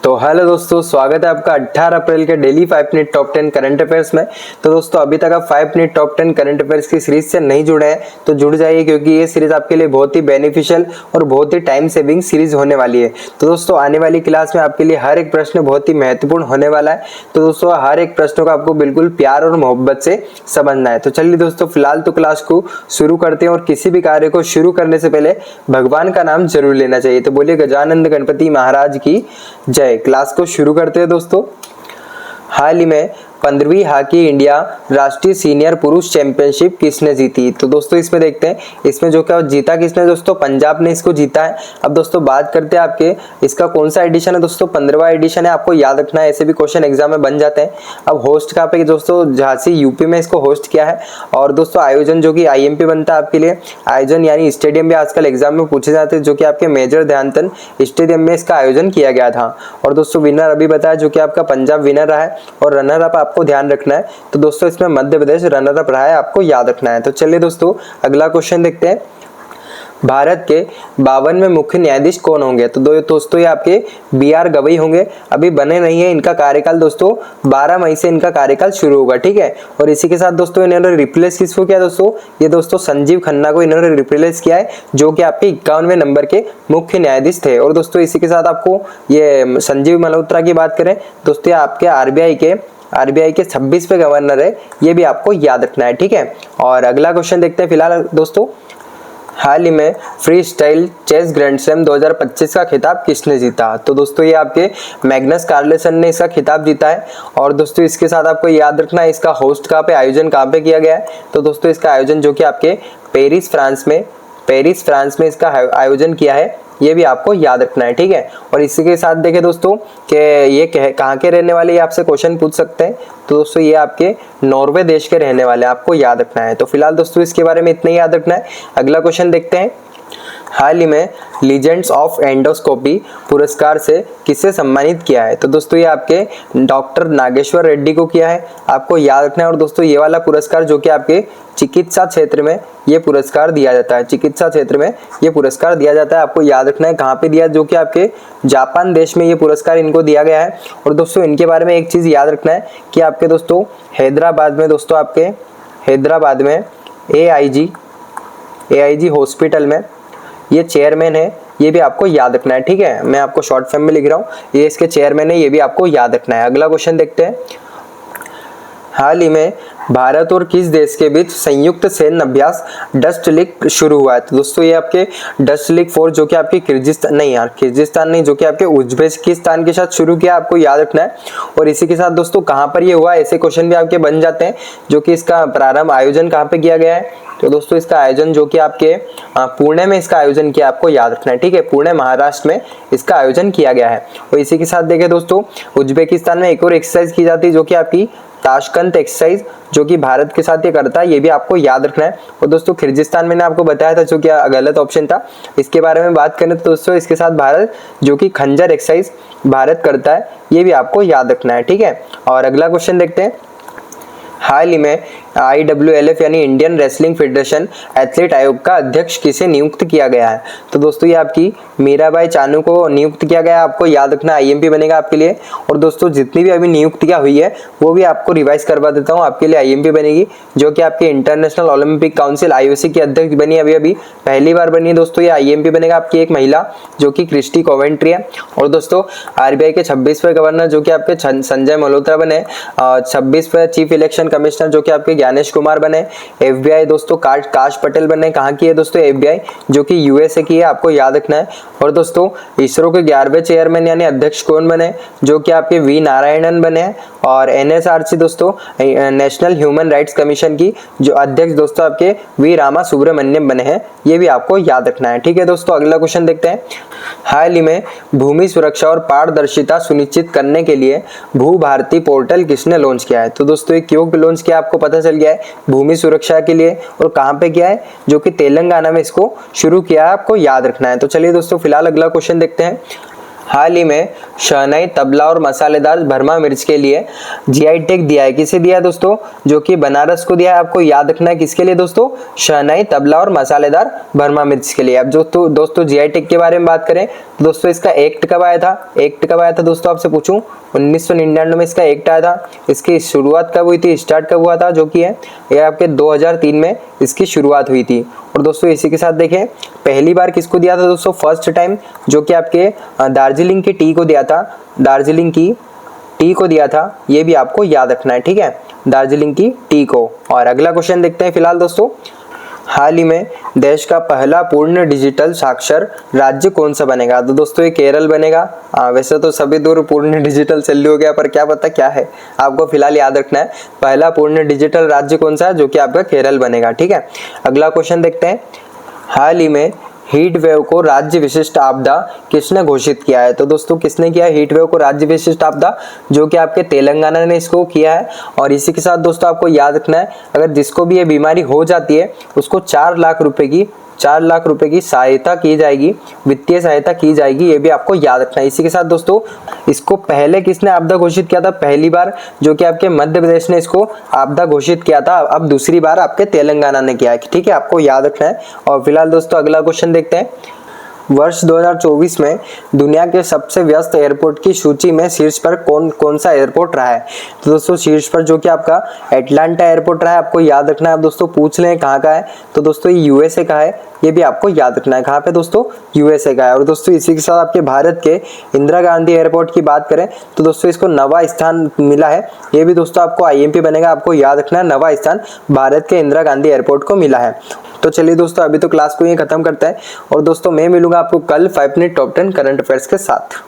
तो हेलो दोस्तों, स्वागत है आपका 18 अप्रैल के daily 5 minute top 10 current affairs में। तो दोस्तों अभी तक आप 5 मिनट टॉप 10 करंट अफेयर्स की सीरीज से नहीं जुड़े हैं तो जुड़ जाइए, क्योंकि ये सीरीज आपके लिए बहुत ही बेनिफिशियल और बहुत ही टाइम सेविंग सीरीज होने वाली है। तो दोस्तों आने वाली क्लास में आपके लिए हर एक प्रश्न बहुत ही महत्वपूर्ण होने वाला है। तो दोस्तों हर एक प्रश्न को आपको बिल्कुल प्यार और मोहब्बत से समझना है। तो चलिए दोस्तों फिलहाल तो क्लास को शुरू करते हैं, और किसी भी कार्य को शुरू करने से पहले भगवान का नाम जरूर लेना चाहिए। तो बोलिए गजानंद गणपति महाराज की जय। क्लास को शुरू करते हैं दोस्तों। हाल ही में 15वीं हॉकी इंडिया राष्ट्रीय सीनियर पुरुष चैंपियनशिप किसने जीती? तो दोस्तों इसमें देखते हैं, इसमें जो क्या जीता किसने दोस्तों, पंजाब ने इसको जीता है। अब दोस्तों बात करते हैं आपके इसका कौन सा एडिशन है दोस्तों, 15वां एडिशन है। आपको याद रखना है, ऐसे भी क्वेश्चन एग्जाम में बन जाते हैं। अब होस्ट कहाँ पे दोस्तों, झांसी यूपी में इसको होस्ट किया है। और दोस्तों आयोजन जो कि IMP बनता है आपके लिए, आयोजन यानी स्टेडियम भी आजकल एग्जाम में पूछे जाते हैं, जो कि आपके मेजर ध्यानचंद स्टेडियम में इसका आयोजन किया गया था। और दोस्तों विनर अभी बताया, जो कि आपका पंजाब विनर रहा है, और रनर अप आपको ध्यान रखना है। तो दोस्तों इसमें मध्य प्रदेश रनर अप रहा है, आपको याद रखना है। तो चलिए दोस्तों अगला क्वेश्चन देखते हैं। भारत के 52वें मुख्य न्यायाधीश कौन होंगे? तो दोस्तों ये आपके BR गवई होंगे। अभी बने नहीं है, इनका कार्यकाल दोस्तों 12 मई से इनका कार्यकाल शुरू होगा, ठीक है। और इसी के साथ दोस्तों इन्होंने रिप्लेस किसको किया दोस्तों, ये दोस्तों संजीव खन्ना को इन्होंने रिप्लेस किया है, जो कि आपके 51वें नंबर के मुख्य न्यायाधीश थे। और दोस्तों इसी के साथ आपको ये संजीव मल्होत्रा की बात करें दोस्तों, आपके RBI के 26वें गवर्नर है, ये भी आपको याद रखना है, ठीक है। और अगला क्वेश्चन देखते हैं फिलहाल दोस्तों। हाल ही में freestyle chess grand slam 2025 का खिताब किसने जीता? तो दोस्तों ये आपके मैग्नस कार्लसन ने इसका खिताब जीता है। और दोस्तों इसके साथ आपको याद रखना है, इसका होस्ट कहाँ पे, आयोजन कहाँ पे किया गया है? तो दोस्तों इसका आयोजन जो कि आपके पेरिस फ्रांस में इसका आयोजन किया है, ये भी आपको याद रखना है, ठीक है। और इसी के साथ देखें दोस्तों कि ये कहाँ के रहने वाले, ये आपसे क्वेश्चन पूछ सकते हैं। तो दोस्तों ये आपके नॉर्वे देश के रहने वाले, आपको याद रखना है। तो फिलहाल दोस्तों इसके बारे में इतना ही याद रखना है। अगला क्वेश्चन देखते हैं। हाल ही में लीजेंड्स ऑफ एंडोस्कोपी पुरस्कार से किसे सम्मानित किया है? तो दोस्तों ये आपके डॉक्टर नागेश्वर रेड्डी को किया है, आपको याद रखना है। और दोस्तों ये वाला पुरस्कार जो कि आपके चिकित्सा क्षेत्र में ये पुरस्कार दिया जाता है, चिकित्सा क्षेत्र में ये पुरस्कार दिया जाता है, आपको याद रखना है कहाँ पे दिया, जो कि आपके जापान देश में ये पुरस्कार इनको दिया गया है। और दोस्तों इनके बारे में एक चीज़ याद रखना है कि आपके दोस्तों हैदराबाद में AIG हॉस्पिटल में ये चेयरमैन है, ये भी आपको याद रखना है, ठीक है। मैं आपको शॉर्ट फॉर्म में लिख रहा हूँ, ये इसके चेयरमैन है, ये भी आपको याद रखना है। अगला क्वेश्चन देखते हैं। हाल ही में भारत और किस देश के बीच संयुक्त सैन्य अभ्यास डस्ट लीग शुरू हुआ है? तो दोस्तों ये आपके डस्ट लीग 4 जो कि आपके किर्गिस्तान नहीं, जो कि आपके उज्बेकिस्तान के साथ शुरू किया, आपको याद रखना है। और इसी के साथ दोस्तों कहाँ पर ये हुआ, ऐसे क्वेश्चन भी आपके बन जाते हैं, जो कि इसका प्रारंभ आयोजन कहाँ पे किया गया है? तो दोस्तों इसका आयोजन जो कि आपके पुणे में इसका आयोजन किया, आपको याद रखना है, ठीक है। पुणे महाराष्ट्र में इसका आयोजन किया गया है। और इसी के साथ देखें दोस्तों, उज्बेकिस्तान में एक और एक्सरसाइज की जाती है, जो कि आपकी ताशकंद एक्सरसाइज, जो कि भारत के साथ ये करता है, ये भी आपको याद रखना है। और दोस्तों किर्गिस्तान मैंने आपको बताया था, जो कि गलत ऑप्शन था, इसके बारे में बात करें तो दोस्तों इसके साथ भारत जो कि खंजर एक्सरसाइज भारत करता है, ये भी आपको याद रखना है, ठीक है। और अगला क्वेश्चन देखते हैं। हाल ही में IWLF यानी इंडियन रेसलिंग फेडरेशन एथलीट आयोग का अध्यक्ष किसे नियुक्त किया गया है? तो दोस्तों ये आपकी मीराबाई चानू को नियुक्त किया गया है, आपको याद रखना, IMP बनेगा आपके लिए। और दोस्तों जितनी भी अभी नियुक्तियां हुई है वो भी आपको रिवाइज करवा देता हूँ, आपके लिए IMP बनेगी, जो कि आपके इंटरनेशनल ओलंपिक काउंसिल IOC की अध्यक्ष बनी, अभी पहली बार बनी है दोस्तों। ये IMP बनेगा आपकी एक महिला, जो कि क्रिस्टी कोवेंट्री है। और दोस्तों RBI के 26वें गवर्नर जो कि आपके संजय मल्होत्रा बने, 26वें चीफ इलेक्शन कमिश्नर जो कि आपके ज्ञानेश कुमार बने। FBI दोस्तों काश पटेल बने, कहाँ की है दोस्तों FBI, जो कि USA की है, आपको याद रखना है। और दोस्तों इसरो के 11वें चेयरमैन यानी अध्यक्ष कौन बने? जो कि आपके V नारायणन बने। और NSRC दोस्तों नेशनल ह्यूमन राइट्स कमीशन की जो अध्यक्ष दोस्तों आपके V रामा सुब्रमण्यम बने हैं, ये भी आपको याद रखना है, ठीक है दोस्तों। अगला क्वेश्चन देखते हैं। हाल ही में भूमि सुरक्षा और पारदर्शिता सुनिश्चित करने के लिए भू भारती पोर्टल किसने लॉन्च किया है? तो दोस्तों ये क्यों लॉन्च किया आपको पता चल गया है, भूमि सुरक्षा के लिए, और कहाँ पे किया है, जो कि तेलंगाना में इसको शुरू किया है, आपको याद रखना है। तो चलिए दोस्तों फिलहाल अगला क्वेश्चन देखते हैं। हाल ही में शहनाई, तबला और मसालेदार भरमा मिर्च के लिए जीआई टैग दिया है। किसे दिया है दोस्तों? जो कि बनारस को दिया है। आपको याद रखना है किसके लिए दोस्तों? शहनाई, तबला और मसालेदार भरमा मिर्च के लिए। अब दोस्तों जीआई टैग के बारे में बात करें तो दोस्तों इसका एक्ट कब आया था? एक्ट कब आया था दोस्तों आपसे पूछूं? 1999 में इसका एक्ट आया था। इसकी शुरुआत कब हुई थी? स्टार्ट कब हुआ था? जो कि है ये आपके 2003 में इसकी शुरुआत हुई थी। और दोस्तों इसी के साथ देखें पहली बार किसको दिया था दोस्तों? फर्स्ट टाइम जो कि आपके दार्जिलिंग की टी को दिया था। दार्जिलिंग की टी को दिया था, ये भी आपको याद रखना है, ठीक है, दार्जिलिंग की टी को। और अगला क्वेश्चन देखते हैं फिलहाल दोस्तों। हाल ही में देश का पहला पूर्ण डिजिटल साक्षर राज्य कौन सा बनेगा? तो दोस्तों ये केरल बनेगा। वैसे तो सभी दूर पूर्ण डिजिटल चल हो गया, पर क्या पता क्या है, आपको फिलहाल याद रखना है पहला पूर्ण डिजिटल राज्य कौन सा है, जो कि आपका केरल बनेगा, ठीक है। अगला क्वेश्चन देखते हैं। हाल ही में हीट वेव को राज्य विशिष्ट आपदा किसने घोषित किया है? तो दोस्तों किसने किया है हीट वेव को राज्य विशिष्ट आपदा? जो कि आपके तेलंगाना ने इसको किया है। और इसी के साथ दोस्तों आपको याद रखना है अगर जिसको भी ये बीमारी हो जाती है उसको 4 लाख रुपए की सहायता की जाएगी, वित्तीय सहायता की जाएगी, ये भी आपको याद रखना है। इसी के साथ दोस्तों इसको पहले किसने आपदा घोषित किया था? पहली बार जो कि आपके मध्य प्रदेश ने इसको आपदा घोषित किया था। अब दूसरी बार आपके तेलंगाना ने किया है, ठीक है, आपको याद रखना है। और फिलहाल दोस्तों अगला क्वेश्चन देखते हैं। वर्ष 2024 में दुनिया के सबसे व्यस्त एयरपोर्ट की सूची में शीर्ष पर कौन सा एयरपोर्ट रहा है? तो दोस्तों शीर्ष पर जो कि आपका एटलांटा एयरपोर्ट रहा है, आपको याद रखना है। आप दोस्तों पूछ लें कहाँ का है, तो दोस्तों ये यूएसए का है, ये भी आपको याद रखना है। कहाँ पे दोस्तों? यूएसए का है। और दोस्तों इसी के साथ आपके भारत के इंदिरा गांधी एयरपोर्ट की बात करें तो दोस्तों इसको नवा स्थान मिला है, ये भी दोस्तों आपको आईएमपी बनेगा, आपको याद रखना है नवा स्थान भारत के इंदिरा गांधी एयरपोर्ट को मिला है। तो चलिए दोस्तों अभी तो क्लास को ये खत्म करते हैं और दोस्तों मैं मिलूंगा आपको कल 5 मिनट टॉप 10 करंट अफेयर्स के साथ।